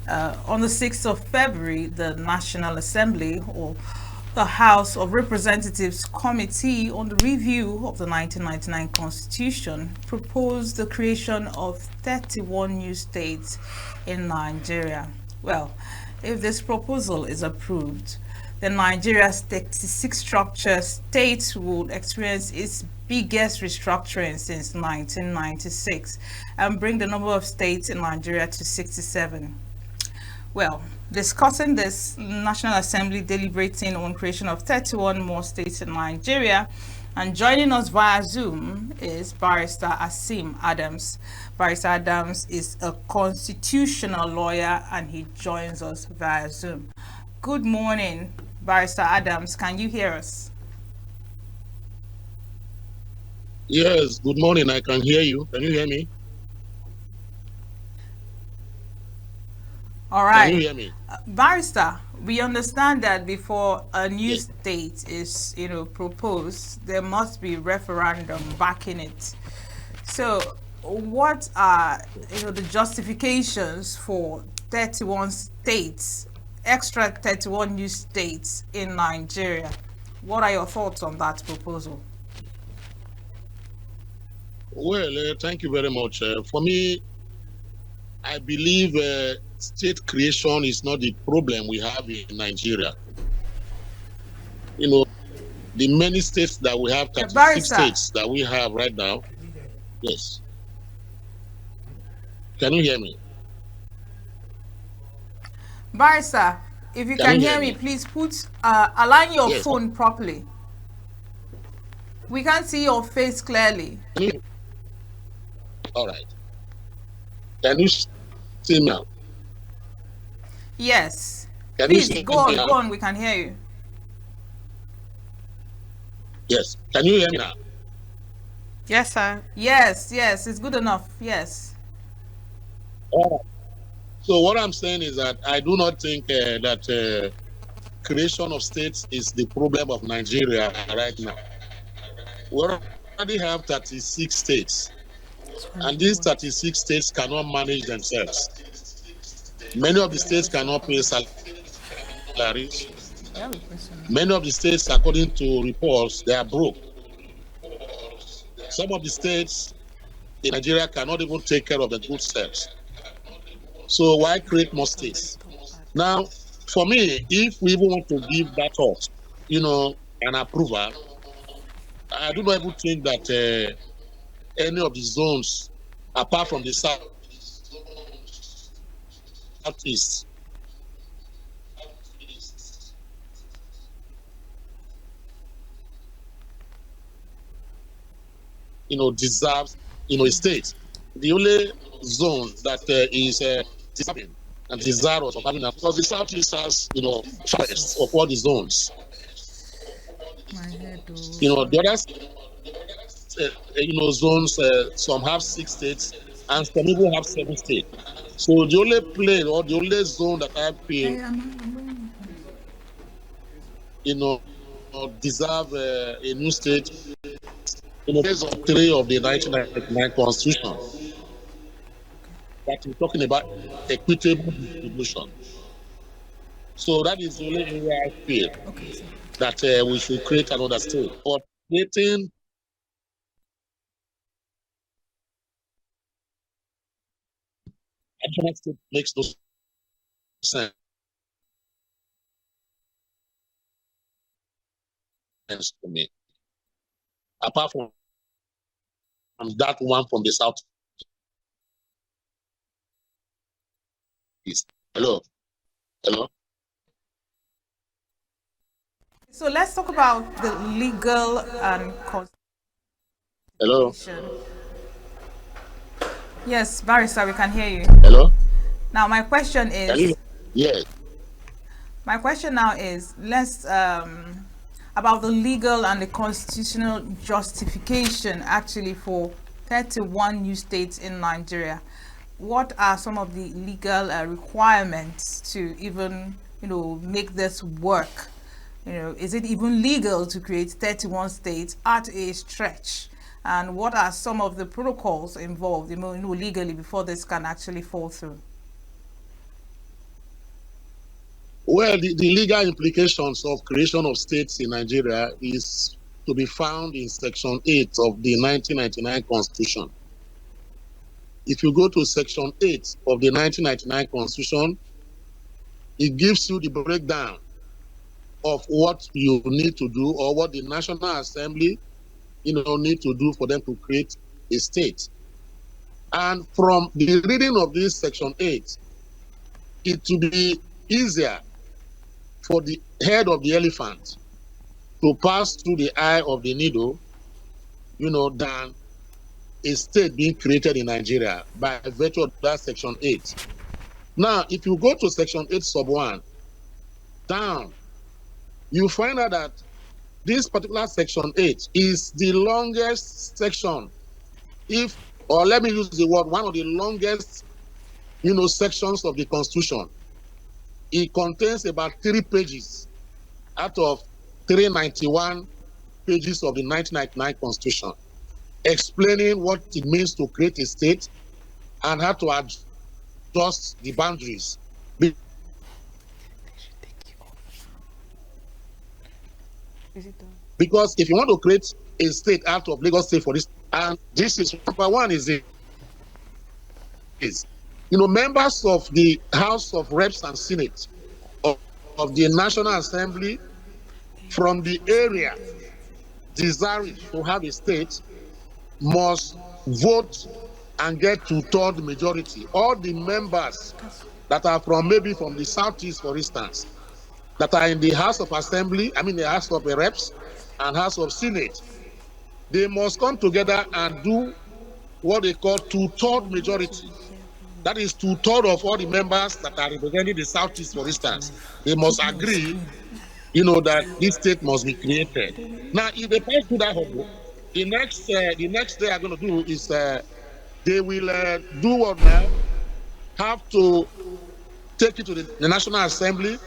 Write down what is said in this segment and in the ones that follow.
On the 6th of February, the National Assembly, or the House of Representatives Committee on the Review of the 1999 Constitution, proposed the creation of 31 new states in Nigeria. Well, if this proposal is approved, then Nigeria's 36 structure states would experience its biggest restructuring since 1996 and bring the number of states in Nigeria to 67. Well, discussing this, National Assembly deliberating on creation of 31 more states in Nigeria, and joining us via Zoom is Barrister Asim Adams. Barrister Adams is a constitutional lawyer and he joins us via Zoom. Good morning, Barrister Adams. Can you hear us? Yes, good morning. I can hear you. Can you hear me? All Can you right. hear me? Barrister, we understand that before a new Yes. state is, proposed, there must be referendum backing it. So, what are, the justifications for 31 states, extra 31 new states in Nigeria? What are your thoughts on that proposal? Well, thank you very much. For me, I believe state creation is not the problem we have in Nigeria. You know, the many states that we have, 36 Barrister, states that we have right now. Yes. Can you hear me? Barrister, if you Can can you hear hear me, me? please align your Yes. phone properly. We can't see your face clearly. Can you, all right. Can you see me now? Yes. Can you Please see go me on, now? go on. We can hear you. Yes. Can you hear me now? Yes, sir. Yes, yes, it's good enough. Yes. All right. So what I'm saying is that I do not think that creation of states is the problem of Nigeria right now. We already have 36 states, and these 36 states cannot manage themselves. Many of the states cannot pay salaries. Many of the states, according to reports, they are broke. Some of the states in Nigeria cannot even take care of the good selves. So why create more states? Now, for me, if we even want to give that thought, an approval, I do not even think that any of the zones, apart from the southeast, deserves, a state. The only zone that is deserving and desirous of having that, because the southeast has, first of all the zones. My head, The other, zones, some have 6 states and some even have 7 states. So the only plane or the only zone that I feel, deserve a new state, based on 3 of the 1999 Constitution, that is talking about equitable distribution. So that is the only area I feel that we should create another state. But creating additional state makes no sense to me. Apart from that one from the southeast. Hello, hello, So let's talk about the legal and hello, constitution. Yes, Barrister, we can hear you. hello. Now, my question Can you? is, Yes. let's about the legal and the constitutional justification actually for 31 new states in Nigeria. What are some of the legal requirements to even, make this work? Is it even legal to create 31 states at a stretch? And what are some of the protocols involved, legally before this can actually fall through? Well, the legal implications of creation of states in Nigeria is to be found in Section 8 of the 1999 Constitution. If you go to Section 8 of the 1999 Constitution, it gives you the breakdown of what you need to do or what the National Assembly, need to do for them to create a state. And from the reading of this Section 8, it will be easier for the head of the elephant to pass through the eye of the needle, than a state being created in Nigeria by virtue of that Section 8. Now, if you go to Section 8 sub 1, down, you find out that this particular Section 8 is the longest section, or let me use the word, one of the longest, sections of the Constitution. It contains about 3 pages out of 391 pages of the 1999 Constitution, explaining what it means to create a state and how to adjust the boundaries. Because if you want to create a state out of Lagos State, for this, and this is number one, is members of the House of Reps and Senate of the National Assembly from the area desiring to have a state must vote and get 2/3 majority. All the members that are maybe from the Southeast, for instance, that are in the House of Assembly, the House of Reps and House of Senate, they must come together and do what they call 2/3 majority. That is 2/3 of all the members that are representing the Southeast, for instance. They must agree, that this state must be created. Now, if they pass through that hurdle, the next they are going to do is they will do what now? Have to take it to the National Assembly,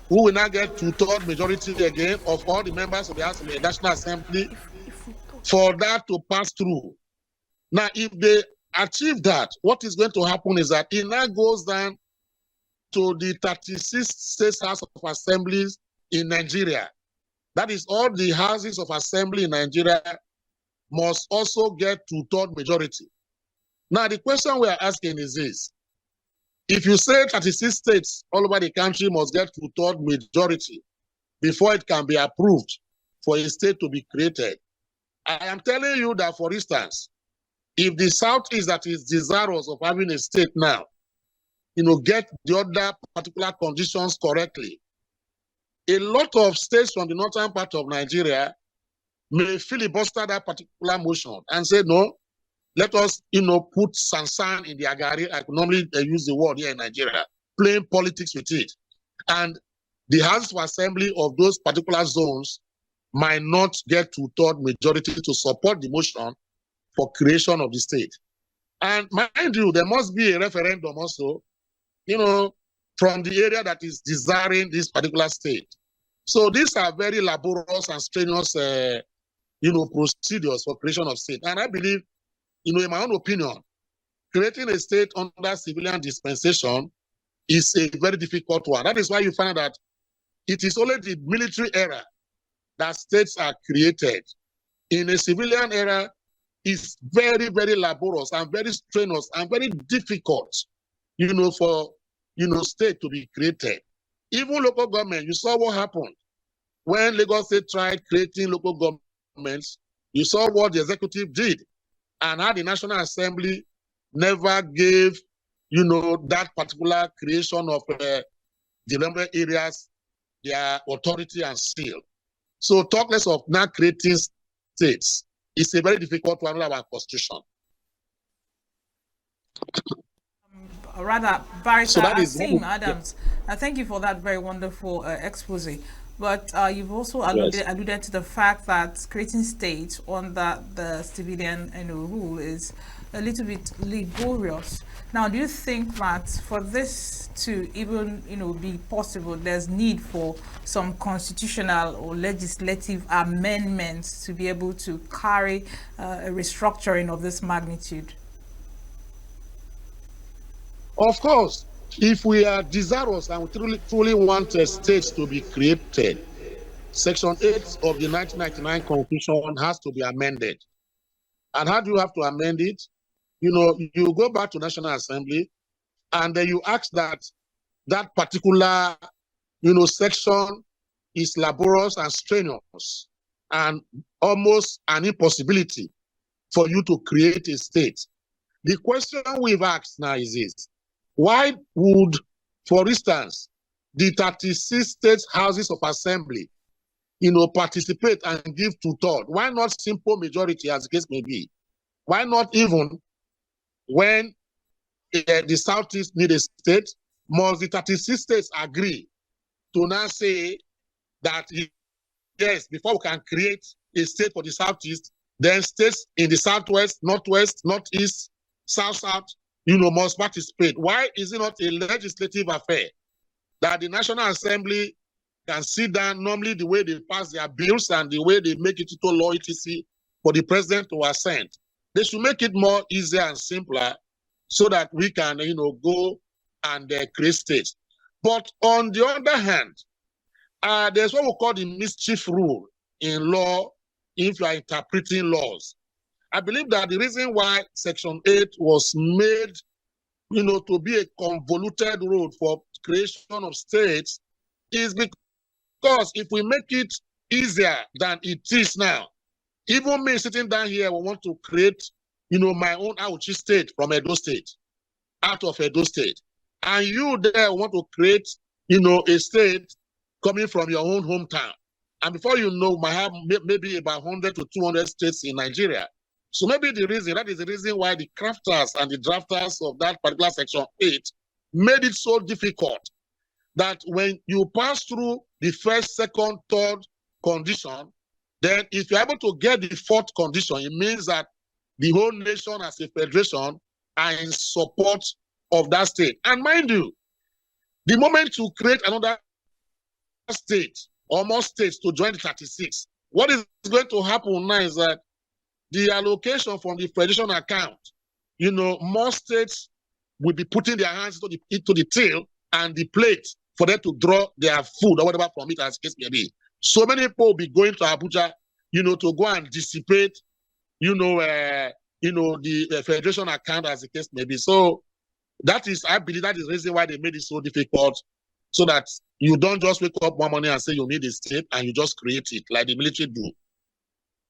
who will now get 2/3 majority again of all the members of the House of the National Assembly for that to pass through. Now, if they achieve that, what is going to happen is that it now goes down to the 36 state House of Assemblies in Nigeria. That is, all the houses of assembly in Nigeria must also get 2/3 majority. Now, the question we are asking is this. If you say 36 states all over the country must get 2/3 majority before it can be approved for a state to be created, I am telling you that, for instance, if the Southeast that is desirous of having a state now, get the other particular conditions correctly, a lot of states from the northern part of Nigeria may filibuster that particular motion and say, no, let us, put sansan in the agari. I could normally use the word here in Nigeria, playing politics with it. And the House of Assembly of those particular zones might not get 2/3 majority to support the motion for creation of the state. And mind you, there must be a referendum also, from the area that is desiring this particular state. So these are very laborious and strenuous, procedures for creation of state. And I believe, in my own opinion, creating a state under civilian dispensation is a very difficult one. That is why you find that it is only the military era that states are created. In a civilian era, it's very, very laborious and very strenuous and very difficult, for, state to be created. Even local government, you saw what happened when Lagos State tried creating local governments. You saw what the executive did and how the National Assembly never gave, that particular creation of the number areas their authority and seal. So talk less of now creating states. It's a very difficult one under our constitution. Rather, Barrister Asim Adams, thank you for that very wonderful expose. But you've also alluded to the fact that creating states under the civilian rule is a little bit laborious. Now, do you think that for this to even be possible, there's need for some constitutional or legislative amendments to be able to carry a restructuring of this magnitude? Of course, If we are desirous and we truly want states to be created, Section 8 of the 1999 Constitution has to be amended. And how do you have to amend it? You go back to National Assembly and then you ask that particular, section is laborious and strenuous and almost an impossibility for you to create a state. The question we've asked now is this: why would, for instance, the 36 state houses of assembly, participate and give two-thirds? Why not simple majority, as the case may be? Why not even when the Southeast need a state, must the 36 states agree to now say that, yes, before we can create a state for the Southeast, then states in the Southwest, Northwest, Northeast, South, must participate? Why is it not a legislative affair that the National Assembly can sit down, normally the way they pass their bills and the way they make it into law, etc., for the president to assent? They should make it more easier and simpler so that we can, go and create states. But on the other hand, there's what we call the mischief rule in law if you are interpreting laws. I believe that the reason why Section 8 was made, to be a convoluted road for creation of states is because if we make it easier than it is now, even me sitting down here, we want to create, my own Auchi state from Edo State, out of Edo State. And you there want to create, a state coming from your own hometown. And before you know, might have maybe about 100 to 200 states in Nigeria. So maybe that is the reason why the crafters and the drafters of that particular Section 8 made it so difficult that when you pass through the first, second, third condition, then if you're able to get the fourth condition, it means that the whole nation as a federation are in support of that state. And mind you, the moment you create another state or more states to join the 36, what is going to happen now is that the allocation from the federation account, more states will be putting their hands into the till and the plate for them to draw their food or whatever from it, as the case may be. So many people will be going to Abuja, to go and dissipate, the federation account, as the case may be. So I believe that is the reason why they made it so difficult, so that you don't just wake up one morning and say you need a state and you just create it like the military do.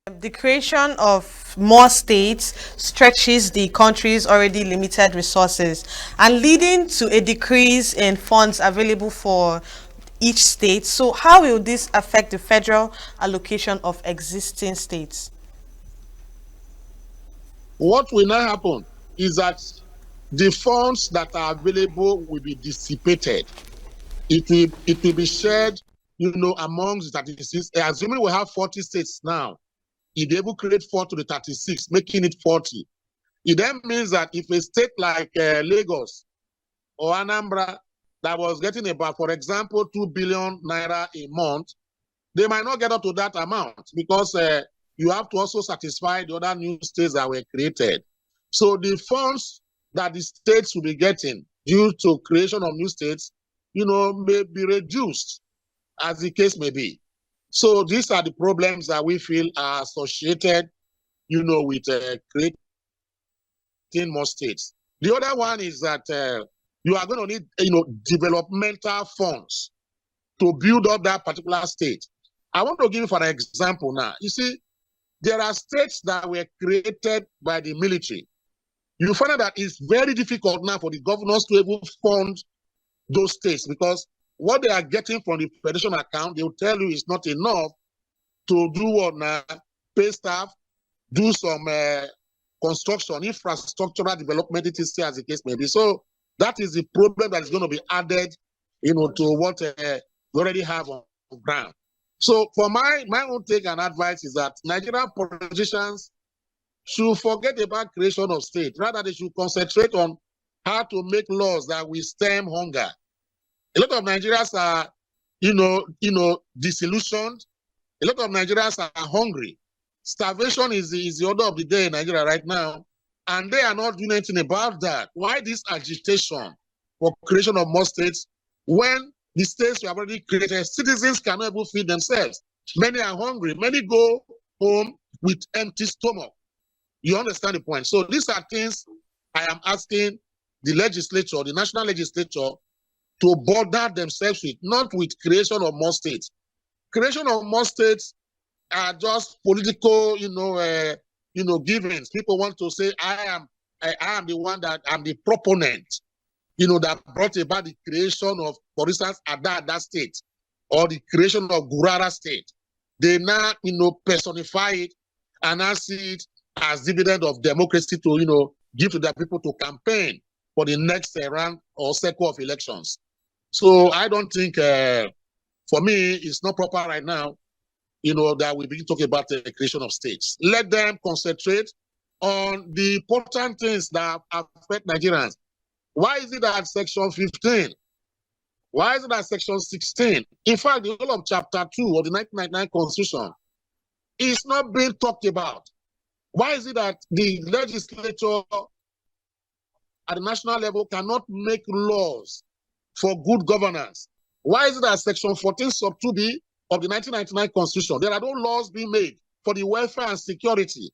The creation of more states stretches the country's already limited resources and leading to a decrease in funds available for each state. So how will this affect the federal allocation of existing states? What will now happen is that the funds that are available will be dissipated. It will be shared, amongst the 36. Assuming we have 40 states now, if they will create 4 to the 36, making it 40, it then means that if a state like Lagos or Anambra that was getting about, for example, 2 billion naira a month, they might not get up to that amount because you have to also satisfy the other new states that were created. So the funds that the states will be getting due to creation of new states, may be reduced, as the case may be. So these are the problems that we feel are associated, with creating more states. The other one is that you are going to need, developmental funds to build up that particular state. I want to give you for an example now. You see, there are states that were created by the military. You find out that it's very difficult now for the governors to even fund those states because what they are getting from the federation account, they will tell you is not enough to do what now, pay staff, do some construction, infrastructural development, etc., as the case may be. So that is the problem that is going to be added, to what we already have on ground. So for my own take and advice is that Nigerian politicians should forget about creation of state. Rather, they should concentrate on how to make laws that will stem hunger. A lot of Nigerians are, disillusioned. A lot of Nigerians are hungry. Starvation is the order of the day in Nigeria right now, and they are not doing anything about that. Why this agitation? for creation of more states when the states were already created. Citizens cannot even feed themselves. Many are hungry. Many go home with empty stomach. You understand the point? So these are things I am asking the legislature, the national legislature, to bother themselves with, not with creation of more states. Creation of more states are just political, givings. People want to say, I am the one that I'm the proponent, that brought about the creation of, for instance, Ada state or the creation of Gurara state. They now, personify it and now see it as dividend of democracy to, give to their people to campaign for the next round or cycle of elections. So I don't think, for me, it's not proper right now, that we begin talking about the creation of states. Let them concentrate on the important things that affect Nigerians. Why is it that Section 15? Why is it that Section 16? In fact, the whole of Chapter 2 of the 1999 Constitution is not being talked about. Why is it that the legislature at the national level cannot make laws for good governance? Why is it that Section 14 sub 2B of the 1999 Constitution, there are no laws being made for the welfare and security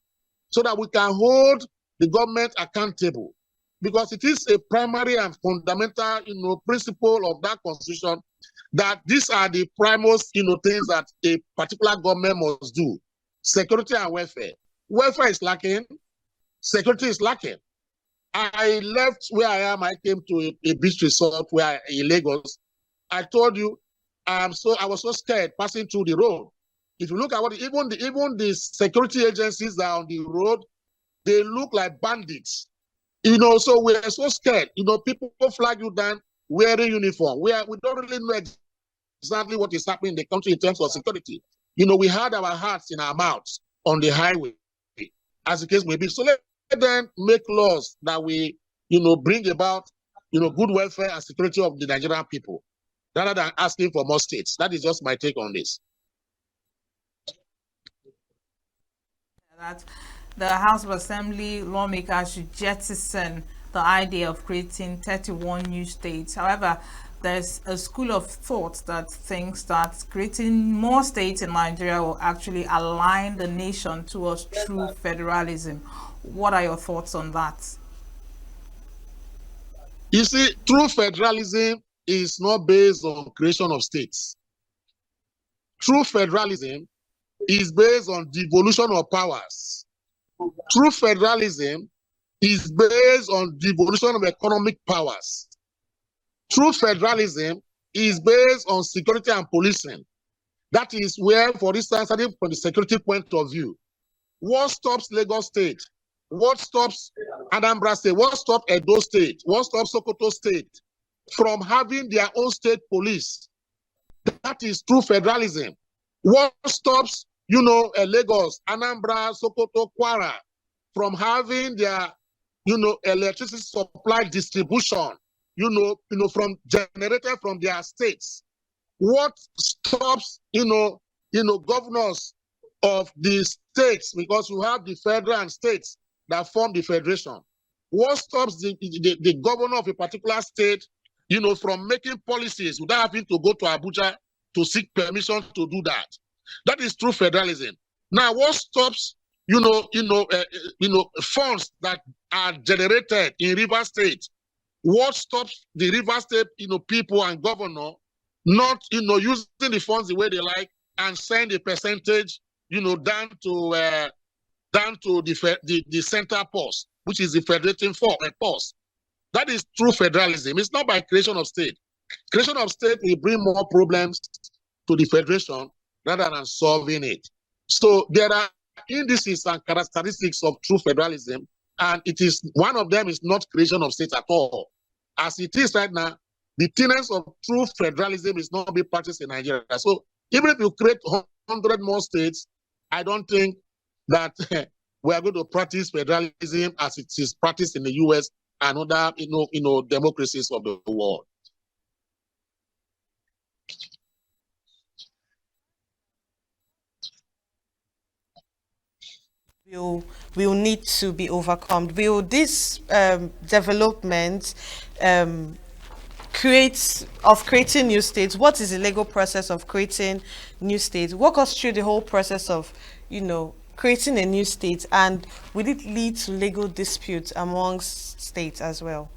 so that we can hold the government accountable? Because it is a primary and fundamental, principle of that Constitution that these are the primmost, things that a particular government must do. Security and welfare. Welfare is lacking. Security is lacking. I left where I am. I came to a beach resort in Lagos. I told you, I was so scared passing through the road. If you look at even the security agencies that are on the road, they look like bandits. So we're so scared. People flag you down wearing uniform. We don't really know exactly what is happening in the country in terms of security. We had our hearts in our mouths on the highway, as the case may be. So let them make laws that we, bring about, good welfare and security of the Nigerian people, rather than asking for more states. That is just my take on this. That the House of Assembly lawmakers should jettison the idea of creating 31 new states. However, there's a school of thought that thinks that creating more states in Nigeria will actually align the nation towards true federalism. What are your thoughts on that? You see, true federalism is not based on creation of states. True federalism is based on devolution of powers. True federalism is based on devolution of economic powers. True federalism is based on security and policing. That is where, for instance, starting from the security point of view, what stops Lagos State? What stops Anambra State? What stops Edo State? What stops Sokoto State from having their own state police? That is true federalism. What stops, Lagos, Anambra, Sokoto, Kwara from having their, electricity supply distribution, from generated from their states? What stops, governors of the states, because you have the federal and states that form the federation? What stops the governor of a particular state, from making policies without having to go to Abuja to seek permission to do that? That is true federalism. Now, what stops, funds that are generated in River State? What stops the River State, people and governor not, using the funds the way they like and send a percentage, down to the center post, which is the federating post? That is true federalism. It's not by creation of state. Creation of state will bring more problems to the federation rather than solving it. So there are indices and characteristics of true federalism, and one of them is not creation of states at all. As it is right now, the tenets of true federalism is not being practiced in Nigeria. So even if you create 100 more states, I don't think that we are going to practice federalism as it is practiced in the US and other, democracies of the world. Will need to be overcome. Will this development creating new states? What is the legal process of creating new states? Walk us through the whole process of, creating a new state, and will it lead to legal disputes amongst states as well?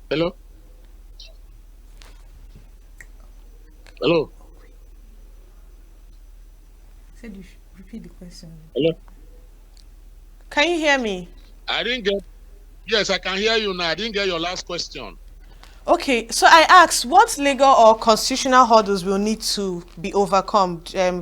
Hello? Hello? Said you should repeat the question. Hello? Can you hear me? I didn't get, yes, I can hear you now. I didn't get your last question. Okay, so I asked, what legal or constitutional hurdles will need to be overcome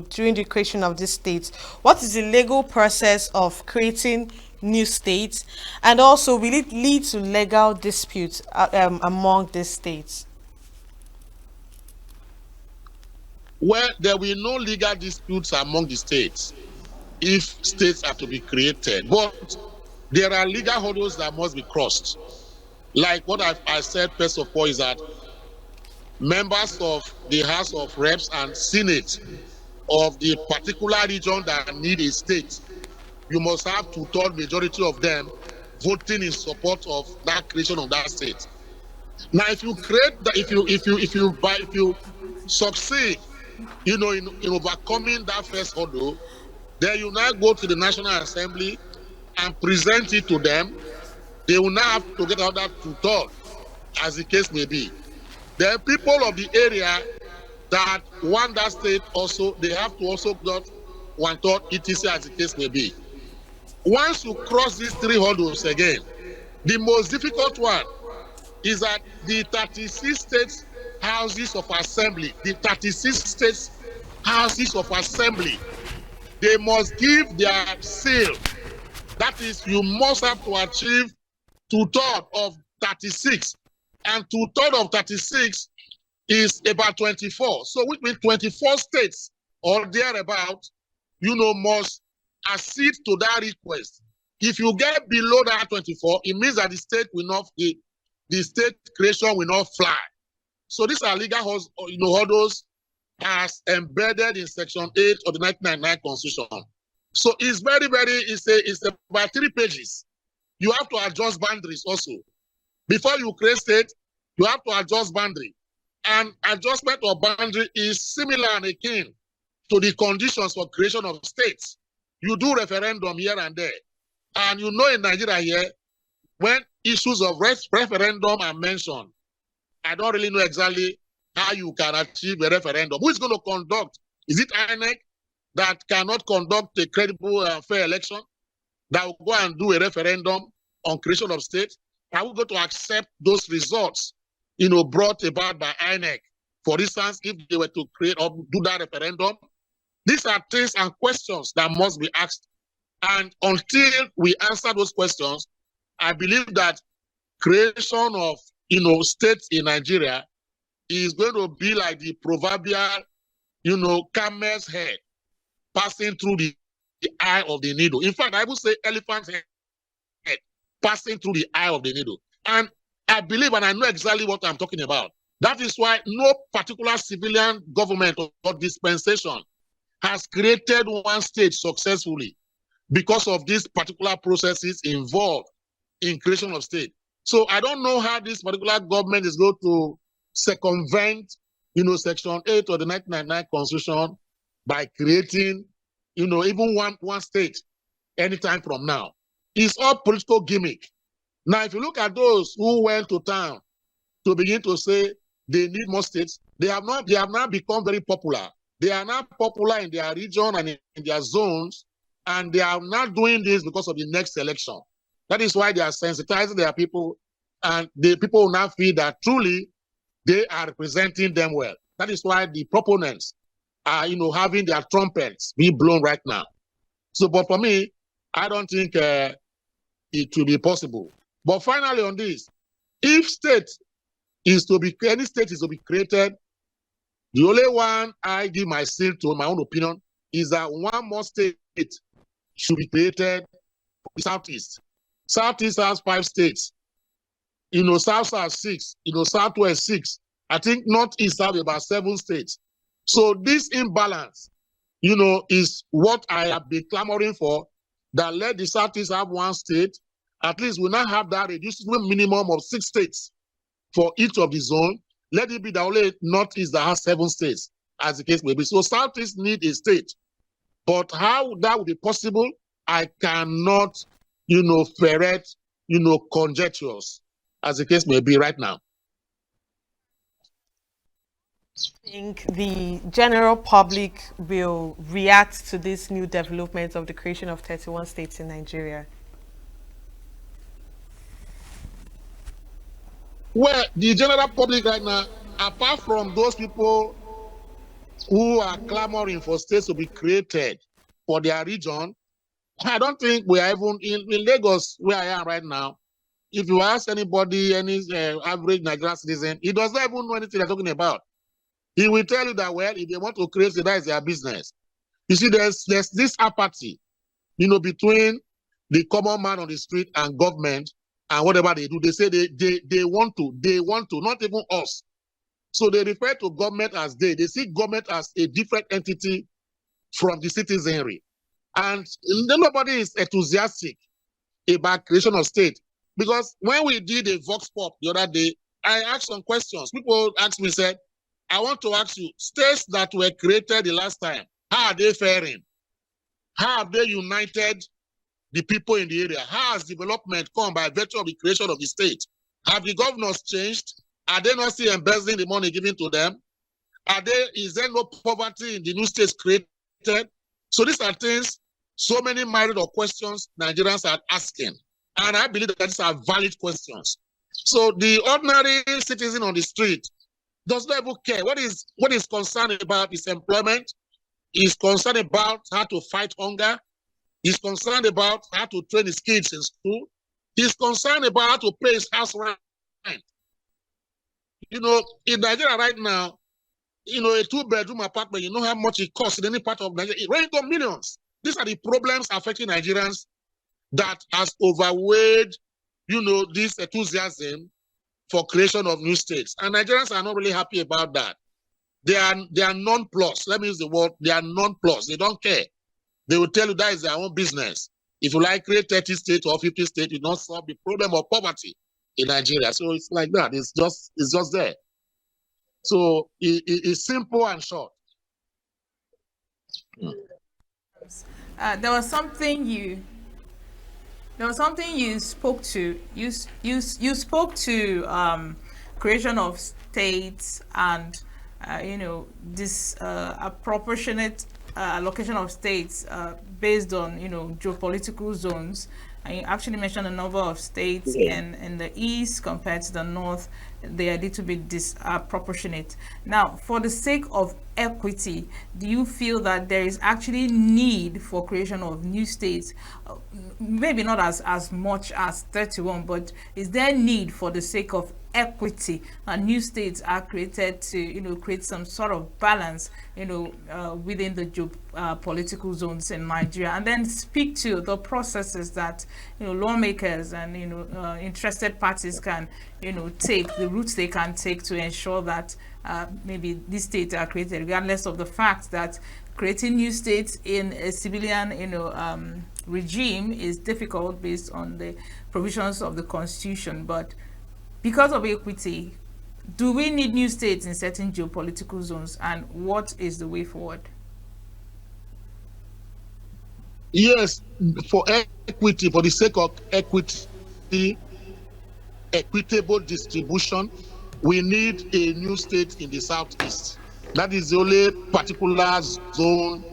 during the creation of this state? What is the legal process of creating new states? And also, will it lead to legal disputes among these states? Well, there will be no legal disputes among the states if states are to be created. But there are legal hurdles that must be crossed. Like what I said, first of all, is that members of the House of Reps and Senate of the particular region that need a state, you must have two-thirds majority of them voting in support of that creation of that state. Now, if you create that, if you succeed, in overcoming that first hurdle, then you now go to the National Assembly and present it to them. They will now have to get out that two-thirds, as the case may be. The people of the area that want that state also, they have to also get one-third, etc., as the case may be. Once you cross these three hurdles again, the most difficult one is that the 36 states houses of assembly, they must give their seal. That is, you must have to achieve two-thirds of 36. And two-thirds of 36 is about 24. So which means 24 states or thereabout, must accede to that request. If you get below that 24, it means that the state will not, the state creation will not fly. So these are legal hurdles as embedded in Section 8 of the 1999 Constitution. So it's very, it's about 3 pages. You have to adjust boundaries also. Before you create state, you have to adjust boundary. And adjustment of boundary is similar and akin to the conditions for creation of states. You do referendum here and there. And in Nigeria here, when issues of referendum are mentioned, I don't really know exactly how you can achieve a referendum. Who is going to conduct? Is it INEC that cannot conduct a credible fair election, that will go and do a referendum on creation of state? Are we going to accept those results, brought about by INEC? For instance, if they were to create or do that referendum, these are things and questions that must be asked. And until we answer those questions, I believe that creation of, states in Nigeria is going to be like the proverbial, camel's head passing through the eye of the needle. In fact, I would say elephant's head passing through the eye of the needle. And I believe, and I know exactly what I'm talking about. That is why no particular civilian government or dispensation has created one state successfully because of these particular processes involved in creation of state. So I don't know how this particular government is going to circumvent, Section 8 of the 1999 Constitution by creating, even one state anytime from now. It's all political gimmick. Now, if you look at those who went to town to begin to say they need more states, they have now become very popular. They are now popular in their region and in their zones, and they are not doing this because of the next election. That is why they are sensitizing their people, and the people will now feel that truly they are representing them well. That is why the proponents are, having their trumpets be blown right now. So, but for me, I don't think it will be possible. But finally on this, if any state is to be created, the only one I give my seal to, my own opinion, is that one more state should be created, Southeast. Southeast has 5 states. South has 6. Southwest 6. I think Northeast have about 7 states. So this imbalance is what I have been clamoring for, that let the Southeast have one state. At least we now have that reduced minimum of 6 states for each of the zone. Let it be the only Northeast that has 7 states, as the case may be. So Southeast need a state. But how that would be possible, I cannot, ferret, conjectures, as the case may be right now. Think the general public will react to this new development of the creation of 31 states in Nigeria? Well, the general public right now, apart from those people who are clamoring for states to be created for their region, I don't think we are even in Lagos, where I am right now. If you ask anybody, any average Nigerian citizen, he does not even know anything they're talking about. He will tell you that, well, if they want to create it, that is their business. You see, there's this apathy, between the common man on the street and government and whatever they do. They say they want to, not even us. So they refer to government as they see government as a different entity from the citizenry. And nobody is enthusiastic about creation of state. Because when we did a Vox Pop the other day, I asked some questions. People asked me, said, I want to ask you, states that were created the last time, how are they faring? How have they united the people in the area? How has development come by virtue of the creation of the state? Have the governors changed? Are they not still embezzling the money given to them? Is there no poverty in the new states created? So these are things, so many myriad of questions Nigerians are asking. And I believe that these are valid questions. So the ordinary citizen on the street does not even care. What is concerned about is employment. He's concerned about how to fight hunger. He's concerned about how to train his kids in school. He's concerned about how to pay his house rent. In Nigeria right now, a 2-bedroom apartment, you know how much it costs in any part of Nigeria. It runs into millions. These are the problems affecting Nigerians that has overweighed, this enthusiasm for creation of new states. And Nigerians are not really happy about that. They are nonplussed. Let me use the word, they are nonplussed. They don't care. They will tell you that is their own business. If you like create 30 states or 50 states, you don't solve the problem of poverty in Nigeria. So it's like that. It's just there. So it's simple and short. There was something you spoke to. You spoke to creation of states and this proportionate allocation of states based on geopolitical zones. And you actually mentioned a number of states in the east compared to the north. They are a little bit disproportionate. Now, for the sake of equity, do you feel that there is actually need for creation of new states? Maybe not as much as 31, but is there need for the sake of equity and new states are created to create some sort of balance within the political zones in Nigeria, and then speak to the processes that lawmakers and interested parties can take, the routes they can take to ensure that maybe these states are created, regardless of the fact that creating new states in a civilian regime is difficult based on the provisions of the Constitution. But because of equity, do we need new states in certain geopolitical zones, and what is the way forward? Yes, for equity, for the sake of equity, equitable distribution, we need a new state in the southeast. That is the only particular zone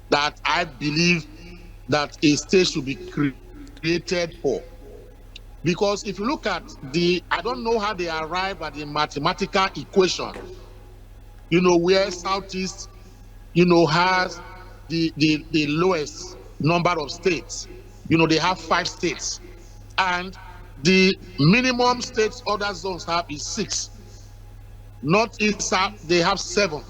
that I believe that a state should be created for. Because if you look at I don't know how they arrive at the mathematical equation, where Southeast, has the lowest number of states. They have 5 states. And the minimum states other zones have is 6. Northeast, they have 7.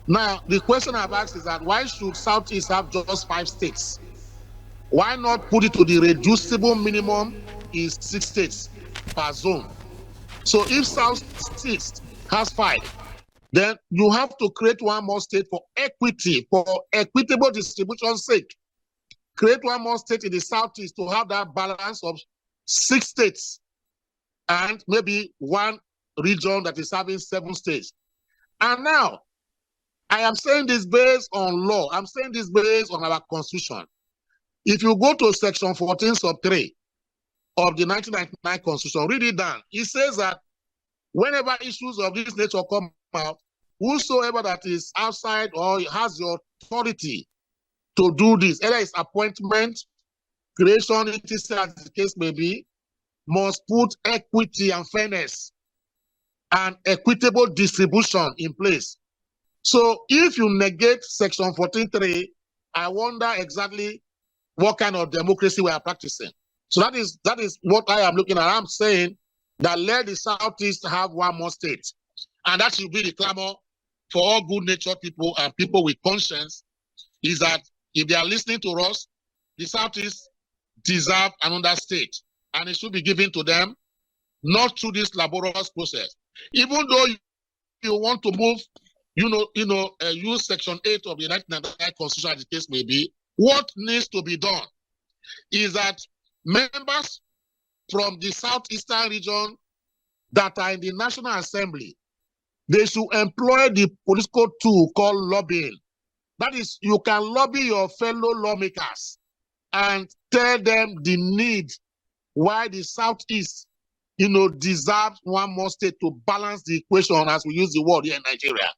Now, the question I've asked is that why should Southeast have just 5 states? Why not put it to the reducible minimum is 6 states per zone? So if Southeast has 5, then you have to create one more state for equity, for equitable distribution's sake. Create one more state in the Southeast to have that balance of 6 states and maybe one region that is having 7 states. And now, I am saying this based on law. I'm saying this based on our constitution. If you go to section 14 sub 3 of the 1999 constitution, read it down. It says that whenever issues of this nature come out, whosoever that is outside or has the authority to do this, either it's appointment, creation, etc., as the case may be, must put equity and fairness and equitable distribution in place. So if you negate section 14.3, I wonder exactly what kind of democracy we are practicing. So that is what I am looking at. I'm saying that let the Southeast have one more state. And that should be the clamor for all good-natured people and people with conscience, is that if they are listening to us, the Southeast deserve another state. And it should be given to them, not through this laborious process. Even though you want to move, use Section 8 of the 1999 Constitution, as the case may be, what needs to be done is that members from the Southeastern region that are in the National Assembly, they should employ the political tool called lobbying. That is, you can lobby your fellow lawmakers and tell them the need why the Southeast, deserves one more state to balance the equation, as we use the word here in Nigeria.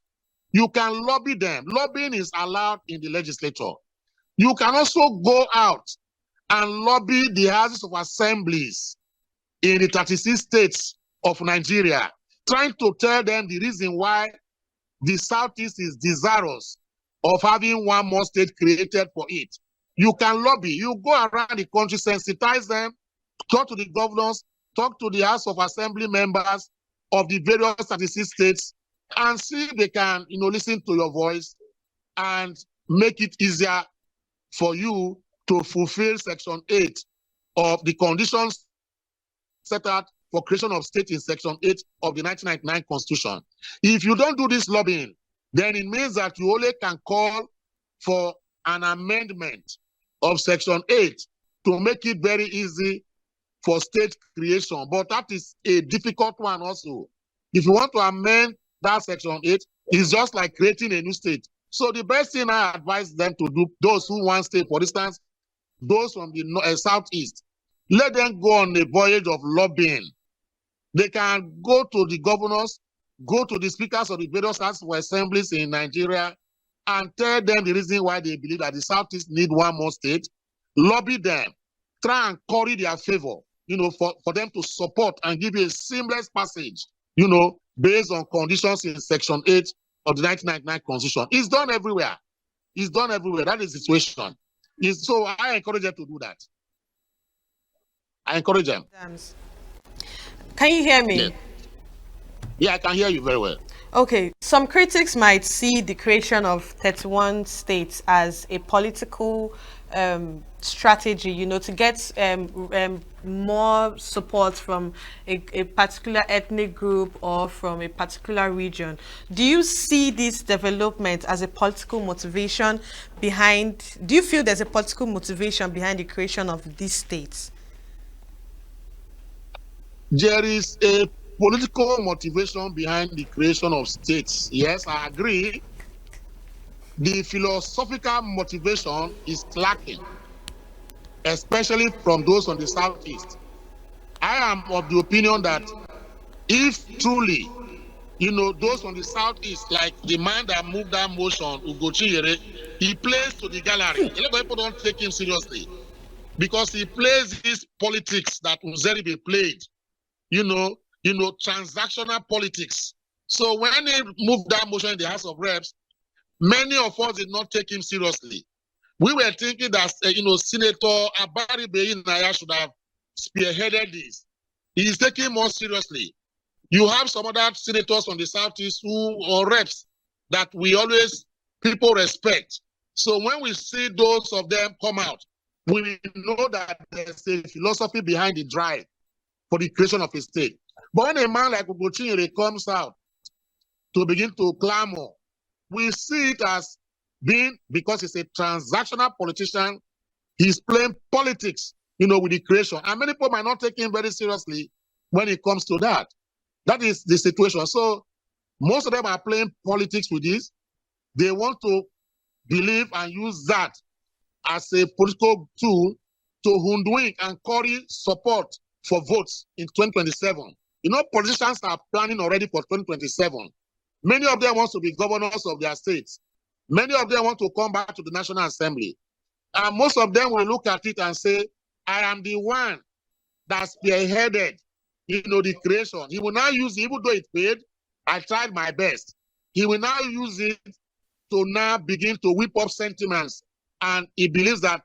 You can lobby them. Lobbying is allowed in the legislature. You can also go out and lobby the houses of assemblies in the 36 states of Nigeria, trying to tell them the reason why the Southeast is desirous of having one more state created for it. You can lobby. You go around the country, sensitize them, talk to the governors, talk to the House of Assembly members of the various 36 states, and see if they can, listen to your voice and make it easier for you to fulfill Section 8 of the conditions set out for creation of state in Section 8 of the 1999 Constitution. If you don't do this lobbying, then it means that you only can call for an amendment of Section 8 to make it very easy for state creation. But that is a difficult one also. If you want to amend that Section 8, it's just like creating a new state. So the best thing I advise them to do, those who want state, for instance, those from the Southeast, let them go on a voyage of lobbying. They can go to the governors, go to the speakers of the various House of Assemblies in Nigeria, and tell them the reason why they believe that the Southeast need one more state. Lobby them, try and curry their favor, for them to support and give you a seamless passage, based on conditions in Section 8 of the 1999 Constitution. It's done everywhere. It's done everywhere. That is the situation. So I encourage them to do that. I encourage them. Can you hear me? Yeah, I can hear you very well. Okay, some critics might see the creation of 31 states as a political strategy, to get more support from a particular ethnic group or from a particular region. Do you see this development as a political motivation behind, do you feel there's a political motivation behind the creation of these states? There is a political motivation behind the creation of states. Yes, I agree. The philosophical motivation is lacking, especially from those on the Southeast. I am of the opinion that if truly, those on the Southeast, like the man that moved that motion, Ugochinyere, he plays to the gallery. A lot of people don't take him seriously because he plays this politics that Uzeribe played, transactional politics. So when he moved that motion in the House of Reps, many of us did not take him seriously. We were thinking that, Senator Abari Beyinaya should have spearheaded this. He is taking more seriously. You have some other senators from the Southeast or reps that people respect. So when we see those of them come out, we know that there's a philosophy behind the drive for the creation of a state. But when a man like Ugochinyere comes out to begin to clamor. We see it as being, because he's a transactional politician, he's playing politics, with the creation. And many people might not take him very seriously when it comes to that. That is the situation. So most of them are playing politics with this. They want to believe and use that as a political tool to hoodwink and curry support for votes in 2027. Politicians are planning already for 2027. Many of them want to be governors of their states. Many of them want to come back to the National Assembly. And most of them will look at it and say, I am the one that spearheaded, the creation. He will now use it, even though it failed, I tried my best. He will now use it to now begin to whip up sentiments. And he believes that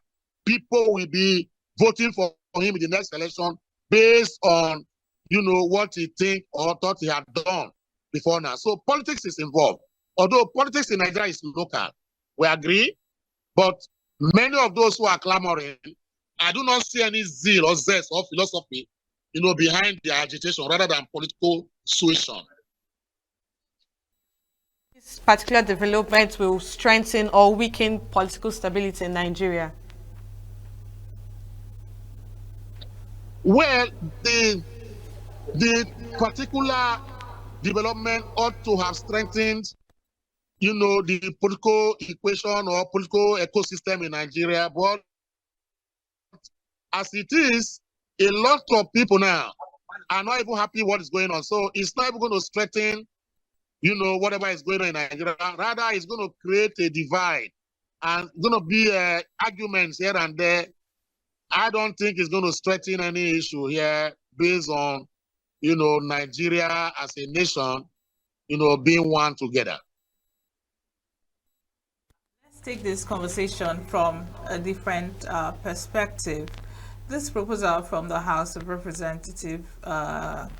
people will be voting for him in the next election based on, what he think or thought he had done before now. So politics is involved. Although politics in Nigeria is local, we agree. But many of those who are clamoring, I do not see any zeal or zest or philosophy, behind their agitation rather than political suasion. This particular development will strengthen or weaken political stability in Nigeria. Well, the particular development ought to have strengthened, the political equation or political ecosystem in Nigeria. But as it is, a lot of people now are not even happy what is going on. So it's not even going to strengthen, whatever is going on in Nigeria. Rather, it's going to create a divide and going to be arguments here and there. I don't think it's going to strengthen any issue here based on, Nigeria as a nation, being one together. Let's take this conversation from a different perspective. This proposal from the House of Representatives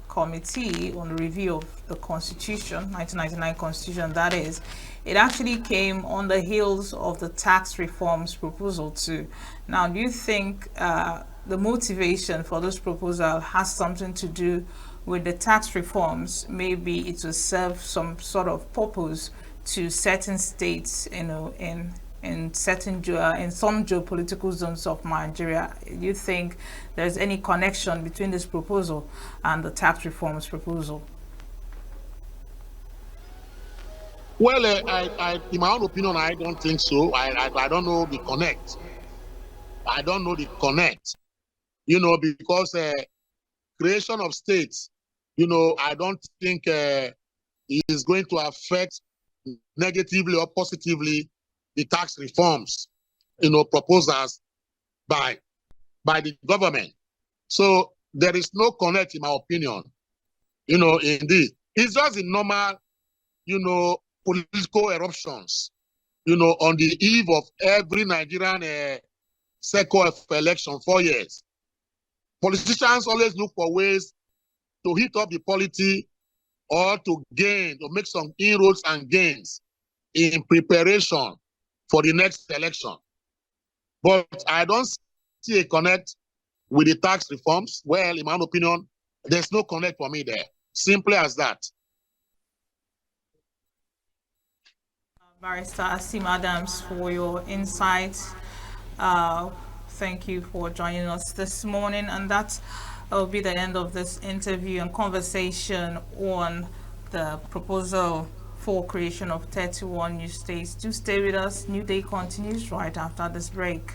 Committee on the Review of the Constitution, 1999 Constitution, that is, it actually came on the heels of the tax reforms proposal too. Now, do you think the motivation for this proposal has something to do with the tax reforms? Maybe it will serve some sort of purpose to certain states, in some geopolitical zones of Nigeria. Do you think there's any connection between this proposal and the tax reforms proposal? Well, in my own opinion, I don't think so. I don't know the connect. I don't know the connect. Because creation of states, I don't think it is going to affect negatively or positively the tax reforms, proposals by the government. So there is no connect, in my opinion. Indeed, it's just the normal, political eruptions, on the eve of every Nigerian cycle of election, 4 years. Politicians always look for ways to heat up the polity or to make some inroads and gains in preparation for the next election. But I don't see a connect with the tax reforms. Well, in my own opinion, there's no connect for me there. Simply as that. Barrister Asim Adams, for your insights. Thank you for joining us this morning. And that will be the end of this interview and conversation on the proposal for creation of 31 new states. Do stay with us. New Day continues right after this break.